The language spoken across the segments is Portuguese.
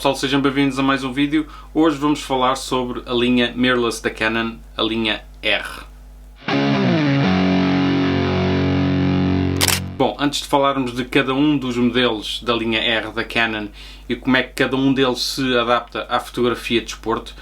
Pessoal, sejam bem-vindos a mais um vídeo. Hoje vamos falar sobre a linha mirrorless da Canon, a linha R. Bom, antes de falarmos de cada um dos modelos da linha R da Canon e como é que cada um deles se adapta à fotografia de desporto,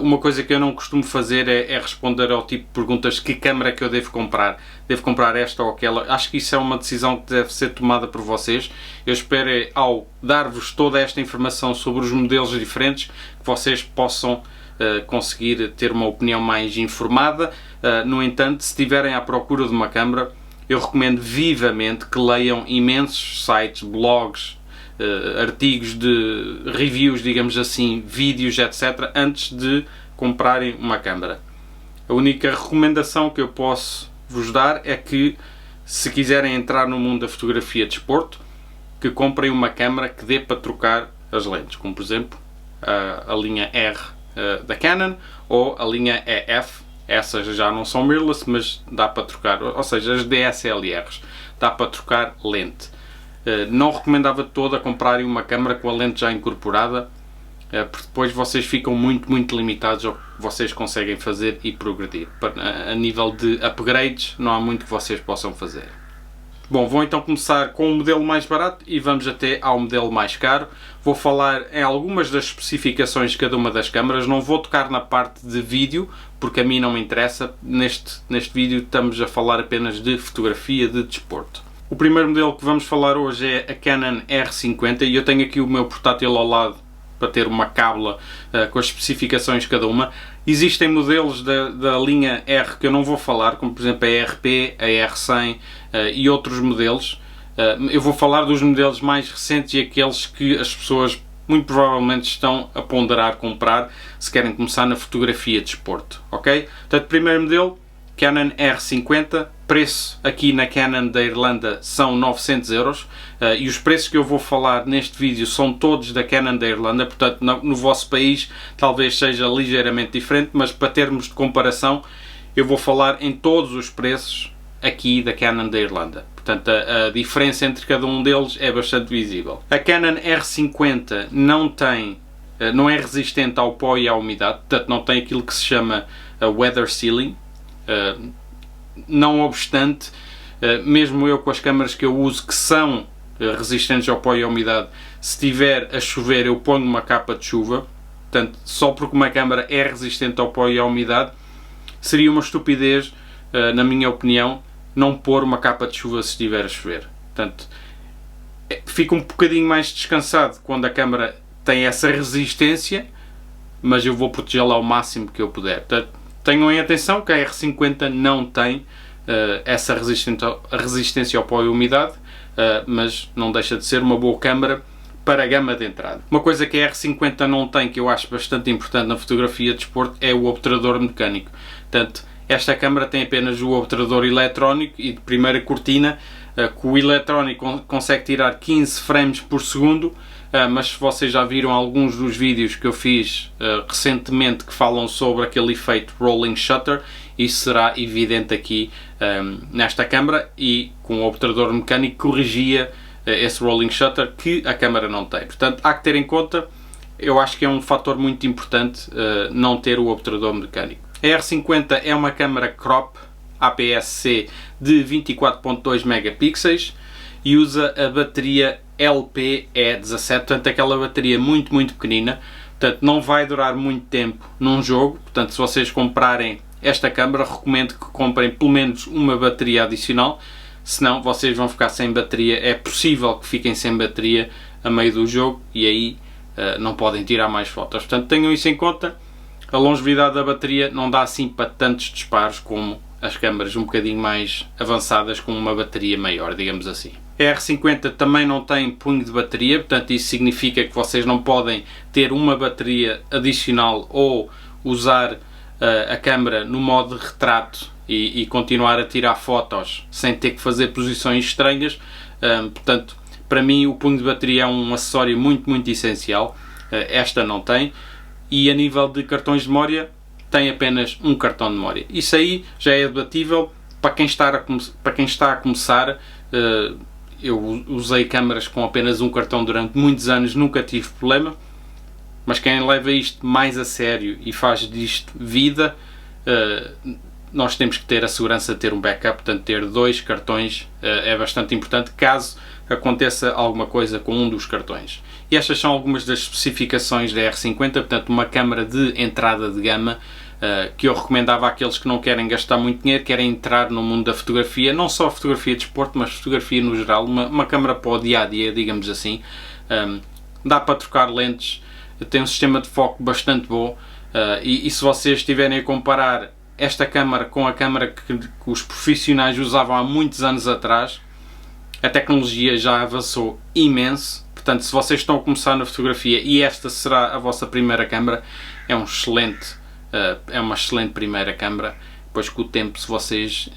uma coisa que eu não costumo fazer é responder ao tipo de perguntas: que câmera é que eu devo comprar? Devo comprar esta ou aquela? Acho que isso é uma decisão que deve ser tomada por vocês. Eu espero, ao dar-vos toda esta informação sobre os modelos diferentes, que vocês possam conseguir ter uma opinião mais informada. No entanto, se estiverem à procura de uma câmera, eu recomendo vivamente que leiam imensos sites, blogs, artigos de reviews, digamos assim, vídeos, etc., antes de comprarem uma câmera. A única recomendação que eu posso vos dar é que, se quiserem entrar no mundo da fotografia de desporto, que comprem uma câmera que dê para trocar as lentes, como por exemplo a linha R da Canon ou a linha EF. Essas já não são mirrorless, mas dá para trocar, ou seja, as DSLRs, dá para trocar lente. Não recomendava de todo a comprarem uma câmera com a lente já incorporada, porque depois vocês ficam muito limitados ao que vocês conseguem fazer e progredir. A nível de upgrades, não há muito que vocês possam fazer. Bom, vou então começar com o modelo mais barato e vamos até ao modelo mais caro. Vou falar em algumas das especificações de cada uma das câmaras, não vou tocar na parte de vídeo, porque a mim não me interessa. Neste vídeo estamos a falar apenas de fotografia de desporto. O primeiro modelo que vamos falar hoje é a Canon R50 e eu tenho aqui o meu portátil ao lado para ter uma cábula com as especificações de cada uma. Existem modelos da linha R que eu não vou falar, como por exemplo a RP, a R100 e outros modelos. Eu vou falar dos modelos mais recentes e aqueles que as pessoas muito provavelmente estão a ponderar comprar se querem começar na fotografia de desporto, ok? Portanto, primeiro modelo, Canon R50, preço aqui na Canon da Irlanda são 900 euros e os preços que eu vou falar neste vídeo são todos da Canon da Irlanda, portanto no vosso país talvez seja ligeiramente diferente, mas para termos de comparação eu vou falar em todos os preços aqui da Canon da Irlanda. Portanto, a diferença entre cada um deles é bastante visível. A Canon R50 não é resistente ao pó e à umidade, portanto não tem aquilo que se chama weather sealing. Não obstante, mesmo eu com as câmaras que eu uso que são resistentes ao pó e à umidade, se estiver a chover eu ponho uma capa de chuva. Portanto, só porque uma câmara é resistente ao pó e à umidade, seria uma estupidez, na minha opinião, não pôr uma capa de chuva se estiver a chover. Portanto, fica um bocadinho mais descansado quando a câmara tem essa resistência, mas eu vou protegê-la ao máximo que eu puder. Portanto, tenham em atenção que a R50 não tem essa resistência ao pó e umidade, mas não deixa de ser uma boa câmara para a gama de entrada. Uma coisa que a R50 não tem, que eu acho bastante importante na fotografia de desporto, é o obturador mecânico. Portanto, esta câmara tem apenas o obturador eletrónico e de primeira cortina, que o eletrónico consegue tirar 15 frames por segundo, mas se vocês já viram alguns dos vídeos que eu fiz recentemente que falam sobre aquele efeito rolling shutter, isso será evidente aqui nesta câmara, e com o obturador mecânico corrigia esse rolling shutter que a câmara não tem. Portanto, há que ter em conta, eu acho que é um fator muito importante não ter o obturador mecânico. A R50 é uma câmara crop APS-C de 24.2 megapixels e usa a bateria LPE17, portanto aquela bateria muito pequenina, portanto não vai durar muito tempo num jogo. Portanto, se vocês comprarem esta câmara, recomendo que comprem pelo menos uma bateria adicional, senão vocês vão ficar sem bateria. É possível que fiquem sem bateria a meio do jogo e aí não podem tirar mais fotos. Portanto, tenham isso em conta. A longevidade da bateria não dá assim para tantos disparos como as câmaras um bocadinho mais avançadas com uma bateria maior, digamos assim. A R50 também não tem punho de bateria, portanto isso significa que vocês não podem ter uma bateria adicional ou usar a câmera no modo de retrato e continuar a tirar fotos sem ter que fazer posições estranhas. Portanto, para mim o punho de bateria é um acessório muito essencial. Esta não tem. E a nível de cartões de memória, tem apenas um cartão de memória. Isso aí já é debatível. Para quem está a começar, eu usei câmaras com apenas um cartão durante muitos anos, nunca tive problema. mas quem leva isto mais a sério e faz disto vida, nós temos que ter a segurança de ter um backup, portanto ter 2 cartões é bastante importante caso aconteça alguma coisa com um dos cartões. E estas são algumas das especificações da R50, portanto uma câmara de entrada de gama que eu recomendava àqueles que não querem gastar muito dinheiro, querem entrar no mundo da fotografia, não só fotografia de desporto, mas fotografia no geral, uma câmara para o dia a dia, digamos assim. Dá para trocar lentes, tem um sistema de foco bastante bom, e se vocês estiverem a comparar esta câmara com a câmara que os profissionais usavam há muitos anos atrás, a tecnologia já avançou imenso. Portanto, se vocês estão a começar na fotografia e esta será a vossa primeira câmara, é uma excelente primeira câmara. Depois, com o tempo, se vocês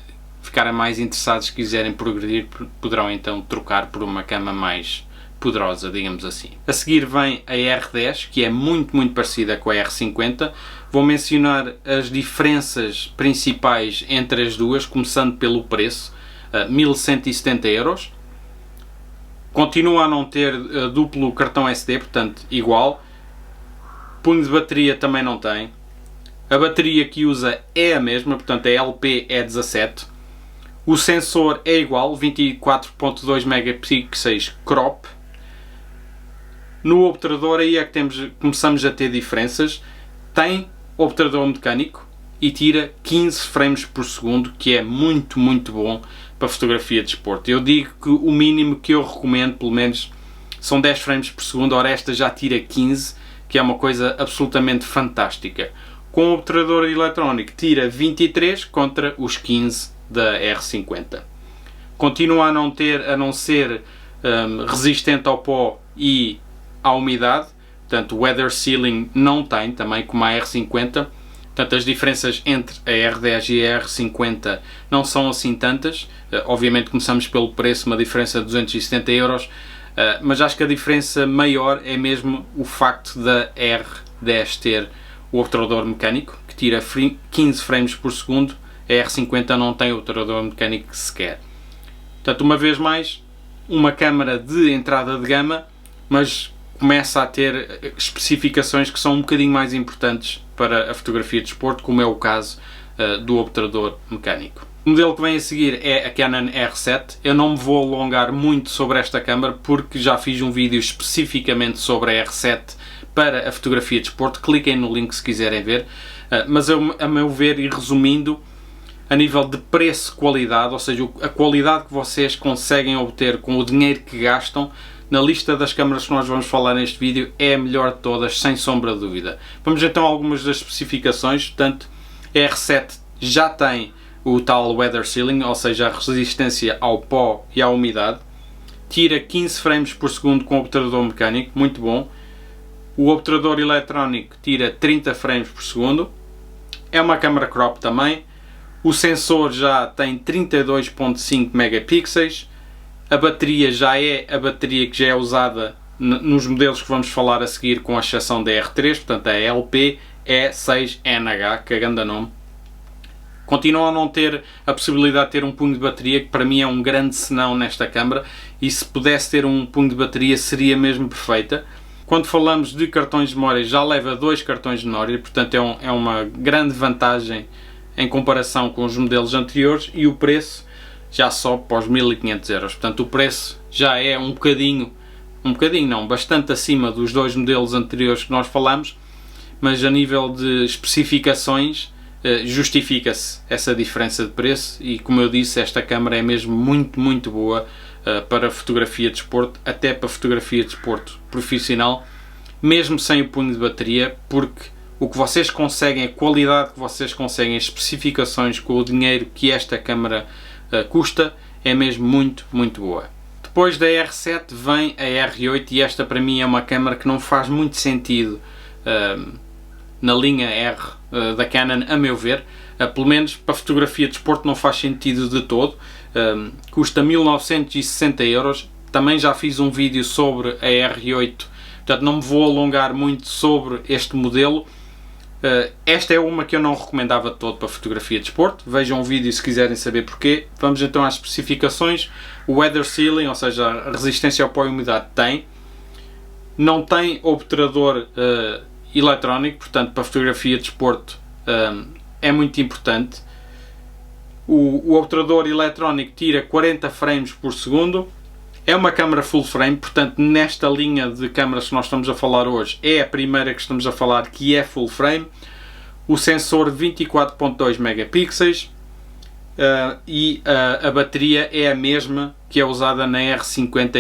ficarem mais interessados, quiserem progredir, poderão então trocar por uma câmara mais poderosa, digamos assim. A seguir vem a R10, que é muito parecida com a R50. Vou mencionar as diferenças principais entre as duas, começando pelo preço. 1170 euros. Continua a não ter duplo cartão SD, portanto igual. Punho de bateria também não tem. A bateria que usa é a mesma, portanto a LP-E17. O sensor é igual, 24.2 megapixels crop. No obturador aí é que começamos a ter diferenças. Tem obturador mecânico e tira 15 frames por segundo, que é muito bom para fotografia de desporto. Eu digo que o mínimo que eu recomendo, pelo menos, são 10 frames por segundo, ora esta já tira 15, que é uma coisa absolutamente fantástica. Com o obturador eletrónico tira 23 contra os 15 da R50. Continua a não ser resistente ao pó e à umidade, portanto o weather sealing não tem, também como a R50. Portanto, as diferenças entre a R10 e a R50 não são assim tantas. Obviamente começamos pelo preço, uma diferença de 270 euros, mas acho que a diferença maior é mesmo o facto da R10 ter o obturador mecânico, que tira 15 frames por segundo, a R50 não tem obturador mecânico sequer. Portanto, uma vez mais, uma câmara de entrada de gama, mas começa a ter especificações que são um bocadinho mais importantes para a fotografia de desporto, como é o caso do obturador mecânico. O modelo que vem a seguir é a Canon R7. Eu não me vou alongar muito sobre esta câmara porque já fiz um vídeo especificamente sobre a R7 para a fotografia de desporto. Cliquem no link se quiserem ver. Mas a meu ver, e resumindo, a nível de preço-qualidade, ou seja, a qualidade que vocês conseguem obter com o dinheiro que gastam, na lista das câmaras que nós vamos falar neste vídeo, é a melhor de todas, sem sombra de dúvida. Vamos então a algumas das especificações. Portanto, a R7 já tem o tal weather sealing, ou seja, a resistência ao pó e à umidade. Tira 15 frames por segundo com o obturador mecânico, muito bom. O obturador eletrónico tira 30 frames por segundo. É uma câmara crop também. O sensor já tem 32.5 megapixels. A bateria já é a bateria que já é usada nos modelos que vamos falar a seguir, com a exceção da R3, portanto a LP-E6NH, que é grande nome. Continua a não ter a possibilidade de ter um punho de bateria, que para mim é um grande senão nesta câmara, e se pudesse ter um punho de bateria seria mesmo perfeita. Quando falamos de cartões de memória, já leva 2 cartões de memória, portanto é uma grande vantagem em comparação com os modelos anteriores, e o preço já sobe para os 1500 euros. Portanto, o preço já é bastante acima dos 2 modelos anteriores que nós falamos, mas a nível de especificações justifica-se essa diferença de preço, e como eu disse, esta câmara é mesmo muito boa para fotografia de desporto, até para fotografia de desporto profissional, mesmo sem o punho de bateria, porque o que vocês conseguem, a qualidade que vocês conseguem, as especificações com o dinheiro que esta câmara custa, é mesmo muito boa. Depois da R7 vem a R8, e esta para mim é uma câmara que não faz muito sentido na linha R da Canon, a meu ver. Pelo menos para fotografia de desporto não faz sentido de todo. Custa 1960 euros. Também já fiz um vídeo sobre a R8, portanto não me vou alongar muito sobre este modelo. Esta é uma que eu não recomendava de todo para fotografia de desporto. Vejam o vídeo se quiserem saber porquê. Vamos então às especificações. O weather sealing, ou seja, a resistência ao pó e umidade, tem. não tem obturador eletrónico, portanto para fotografia de desporto é muito importante. O obturador eletrónico tira 40 frames por segundo. É uma câmara full frame, portanto nesta linha de câmaras que nós estamos a falar hoje é a primeira que estamos a falar que é full frame. O sensor 24.2 megapixels e a bateria é a mesma que é usada na R50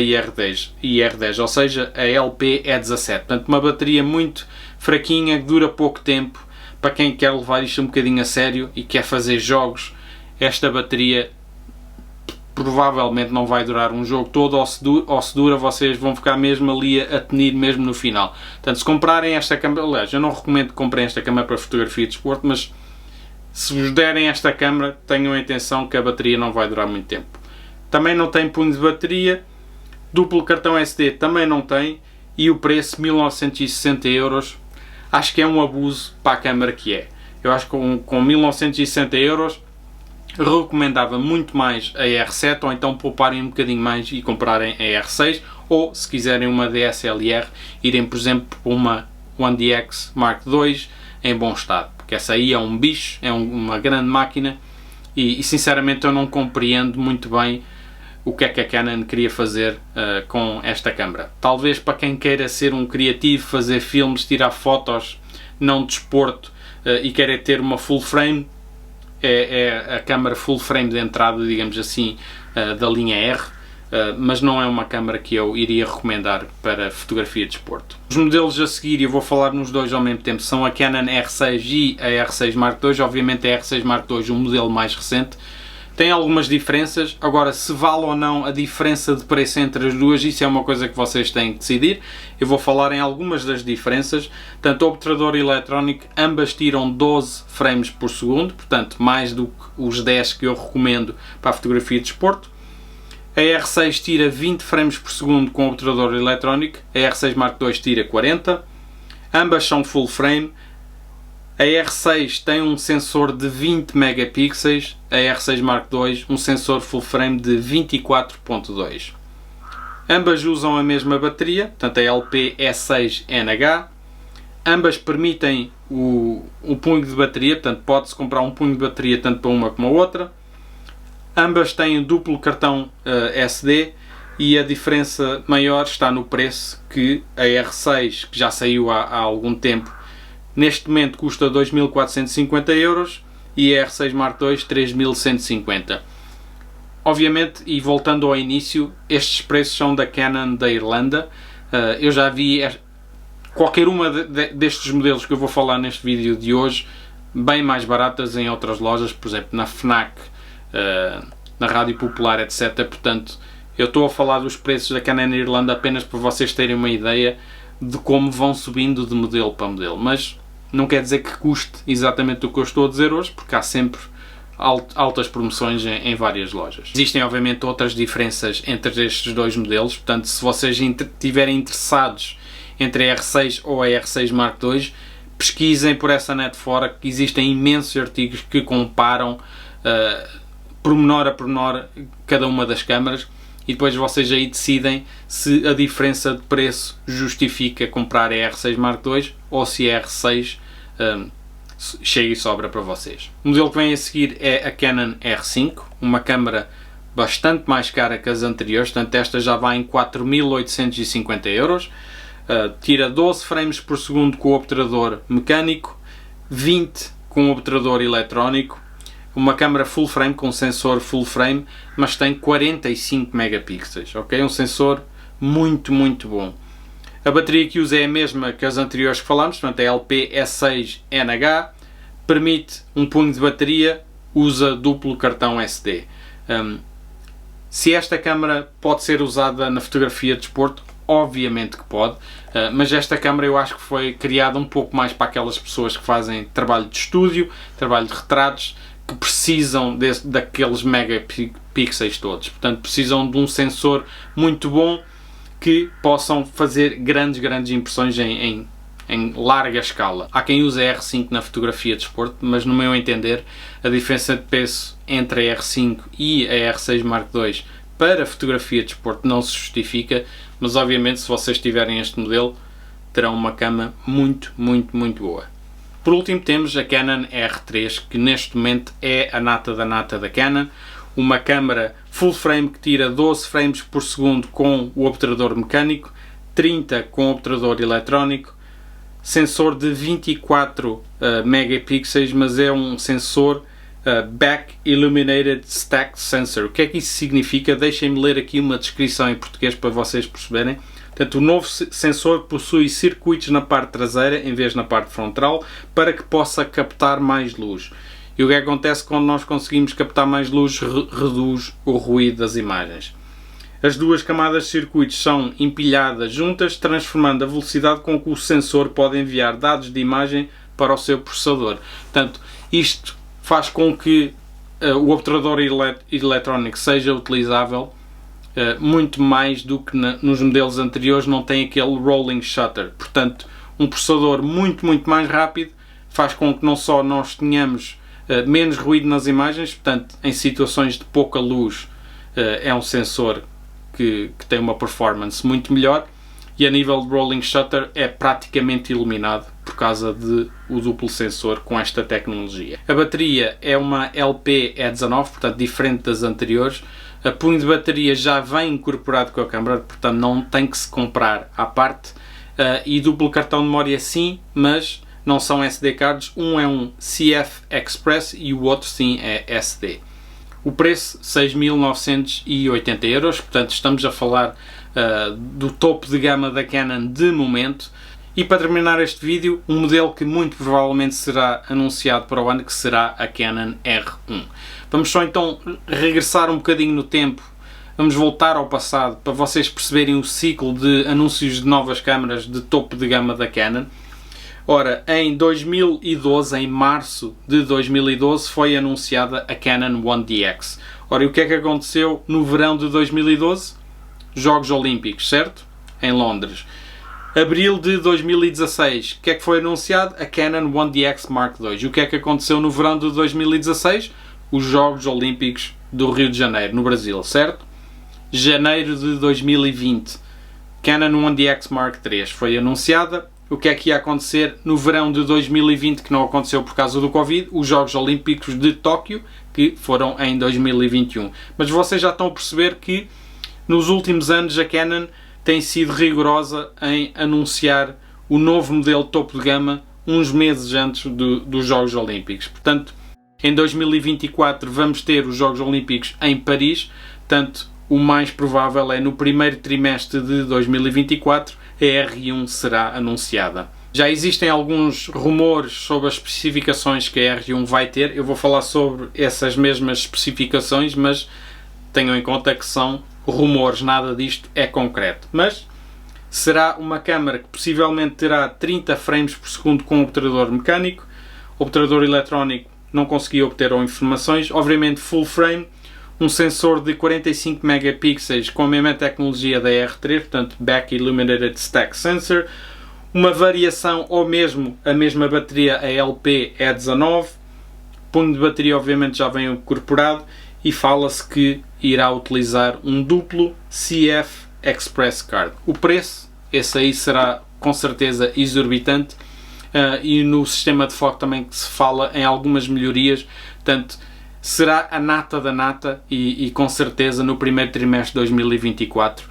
e R10, ou seja, a LP-E17. Portanto, uma bateria muito fraquinha, que dura pouco tempo. Para quem quer levar isto um bocadinho a sério e quer fazer jogos, esta bateria provavelmente não vai durar um jogo todo, ou se dura, vocês vão ficar mesmo ali a tenir mesmo no final. Portanto, se comprarem esta câmera, aliás, eu não recomendo que comprem esta câmera para fotografia de desporto, mas se vos derem esta câmera, tenham a atenção que a bateria não vai durar muito tempo. Também não tem punho de bateria, duplo cartão SD também não tem, e o preço 1960 €, acho que é um abuso para a câmera que é. Eu acho que com 1960 € recomendava muito mais a R7, ou então pouparem um bocadinho mais e comprarem a R6, ou se quiserem uma DSLR, irem por exemplo para uma One DX Mark II em bom estado, porque essa aí é um bicho, é uma grande máquina e sinceramente eu não compreendo muito bem o que é que a Canon queria fazer com esta câmera. Talvez para quem queira ser um criativo, fazer filmes, tirar fotos, não de desporto, e queira ter uma full frame, é a câmera full frame de entrada, digamos assim, da linha R, mas não é uma câmera que eu iria recomendar para fotografia de desporto. Os modelos a seguir, eu vou falar nos dois ao mesmo tempo, são a Canon R6 e a R6 Mark II. Obviamente a R6 Mark II, um modelo mais recente, tem algumas diferenças. Agora, se vale ou não a diferença de preço entre as duas, isso é uma coisa que vocês têm que decidir. Eu vou falar em algumas das diferenças. Tanto o obturador eletrónico, ambas tiram 12 frames por segundo, portanto mais do que os 10 que eu recomendo para a fotografia de desporto. A R6 tira 20 frames por segundo com o obturador eletrónico, a R6 Mark II tira 40. Ambas são full frame. A R6 tem um sensor de 20 megapixels, a R6 Mark II um sensor full frame de 24.2. Ambas usam a mesma bateria, portanto a LP-E6NH. Ambas permitem o punho de bateria, portanto pode-se comprar um punho de bateria tanto para uma como a outra. Ambas têm duplo cartão SD e a diferença maior está no preço, que a R6, que já saiu há algum tempo, neste momento custa 2.450 € e a R6 Mark II 3.150. Obviamente, e voltando ao início, estes preços são da Canon da Irlanda. Eu já vi qualquer uma destes modelos que eu vou falar neste vídeo de hoje bem mais baratas em outras lojas, por exemplo na FNAC, na Rádio Popular, etc. Portanto, eu estou a falar dos preços da Canon Irlanda apenas para vocês terem uma ideia de como vão subindo de modelo para modelo, mas não quer dizer que custe exatamente o que eu estou a dizer hoje, porque há sempre altas promoções em várias lojas. Existem obviamente outras diferenças entre estes dois modelos, portanto se vocês estiverem interessados entre a R6 ou a R6 Mark II, pesquisem por essa net fora, que existem imensos artigos que comparam pormenor a pormenor cada uma das câmaras, e depois vocês aí decidem se a diferença de preço justifica comprar a R6 Mark II ou se a R6 chega e sobra para vocês. O modelo que vem a seguir é a Canon R5, uma câmara bastante mais cara que as anteriores, portanto esta já vai em 4.850 €. Tira 12 frames por segundo com o obturador mecânico, 20 com o obturador eletrónico. Uma câmera full frame com sensor full frame, mas tem 45 megapixels, ok? Um sensor muito bom. A bateria que usa é a mesma que as anteriores que falámos, portanto é LP-E6NH, permite um punho de bateria, usa duplo cartão SD. Se esta câmera pode ser usada na fotografia de desporto, obviamente que pode, mas esta câmera eu acho que foi criada um pouco mais para aquelas pessoas que fazem trabalho de estúdio, trabalho de retratos, que precisam daqueles megapixels todos. Portanto, precisam de um sensor muito bom que possam fazer grandes impressões em larga escala. Há quem use a R5 na fotografia de desporto, mas no meu entender a diferença de preço entre a R5 e a R6 Mark II para a fotografia de desporto não se justifica, mas obviamente se vocês tiverem este modelo terão uma cama muito boa. Por último temos a Canon R3, que neste momento é a nata da nata da Canon, uma câmara full frame que tira 12 frames por segundo com o obturador mecânico, 30 com o obturador eletrónico, sensor de 24 megapixels, mas é um sensor Back Illuminated Stack Sensor. O que é que isso significa? Deixem-me ler aqui uma descrição em português para vocês perceberem. Portanto, o novo sensor possui circuitos na parte traseira em vez na parte frontal para que possa captar mais luz. E o que acontece quando nós conseguimos captar mais luz? Reduz o ruído das imagens. As duas camadas de circuitos são empilhadas juntas, transformando a velocidade com que o sensor pode enviar dados de imagem para o seu processador. Portanto, isto faz com que o obturador eletrónico seja utilizável muito mais do que nos modelos anteriores. Não tem aquele rolling shutter. Portanto, um processador muito mais rápido faz com que não só nós tenhamos menos ruído nas imagens, portanto, em situações de pouca luz é um sensor que tem uma performance muito melhor, e a nível de rolling shutter é praticamente iluminado por causa do duplo sensor com esta tecnologia. A bateria é uma LP-E19, portanto diferente das anteriores. A punho de bateria já vem incorporado com a câmera, portanto não tem que se comprar à parte. E duplo cartão de memória sim, mas não são SD cards. Um é um CF Express e o outro sim é SD. O preço 6.980 euros, portanto estamos a falar do topo de gama da Canon de momento. E para terminar este vídeo, um modelo que muito provavelmente será anunciado para o ano, que será a Canon R1. Vamos só então regressar um bocadinho no tempo, vamos voltar ao passado para vocês perceberem o ciclo de anúncios de novas câmaras de topo de gama da Canon. Ora, em 2012, em março de 2012, foi anunciada a Canon 1DX. Ora, e o que é que aconteceu no verão de 2012? Jogos Olímpicos, certo? Em Londres. Abril de 2016, o que é que foi anunciado? A Canon 1DX Mark II. E o que é que aconteceu no verão de 2016? Os Jogos Olímpicos do Rio de Janeiro, no Brasil, certo? Janeiro de 2020, Canon 1DX Mark III foi anunciada. O que é que ia acontecer no verão de 2020, que não aconteceu por causa do Covid? Os Jogos Olímpicos de Tóquio, que foram em 2021. Mas vocês já estão a perceber que nos últimos anos a Canon tem sido rigorosa em anunciar o novo modelo topo de gama uns meses antes dos Jogos Olímpicos. Portanto, em 2024 vamos ter os Jogos Olímpicos em Paris, portanto o mais provável é no primeiro trimestre de 2024 a R1 será anunciada. Já existem alguns rumores sobre as especificações que a R1 vai ter. Eu vou falar sobre essas mesmas especificações, mas tenham em conta que são rumores, nada disto é concreto. Mas será uma câmara que possivelmente terá 30 frames por segundo com obturador mecânico. O obturador eletrónico não consegui obter informações. Obviamente full frame, um sensor de 45 megapixels com a mesma tecnologia da R3, portanto Back Illuminated Stack Sensor, uma variação ou mesmo a mesma bateria, a LP-E19, punho de bateria obviamente já vem incorporado, e fala-se que irá utilizar um duplo CF Express Card. O preço, esse aí será com certeza exorbitante, e no sistema de foco também que se fala em algumas melhorias, portanto será a nata da nata, e com certeza no primeiro trimestre de 2024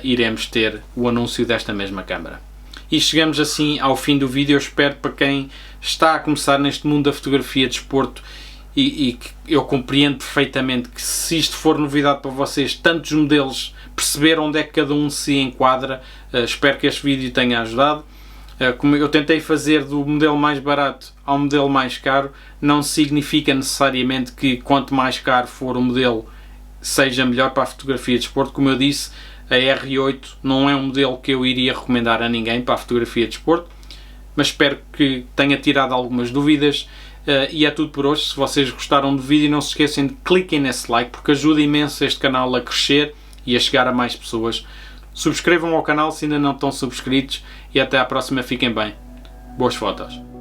iremos ter o anúncio desta mesma câmara. E chegamos assim ao fim do vídeo. Eu espero, para quem está a começar neste mundo da fotografia de desporto, e que eu compreendo perfeitamente que se isto for novidade para vocês, tantos modelos, perceber onde é que cada um se enquadra, espero que este vídeo tenha ajudado. Como eu tentei fazer do modelo mais barato ao modelo mais caro, não significa necessariamente que quanto mais caro for o modelo seja melhor para a fotografia de desporto. Como eu disse, a R8 não é um modelo que eu iria recomendar a ninguém para a fotografia de desporto, mas espero que tenha tirado algumas dúvidas. E é tudo por hoje. Se vocês gostaram do vídeo, não se esqueçam de cliquem nesse like, porque ajuda imenso este canal a crescer e a chegar a mais pessoas. Subscrevam ao canal se ainda não estão subscritos, e até à próxima. Fiquem bem. Boas fotos.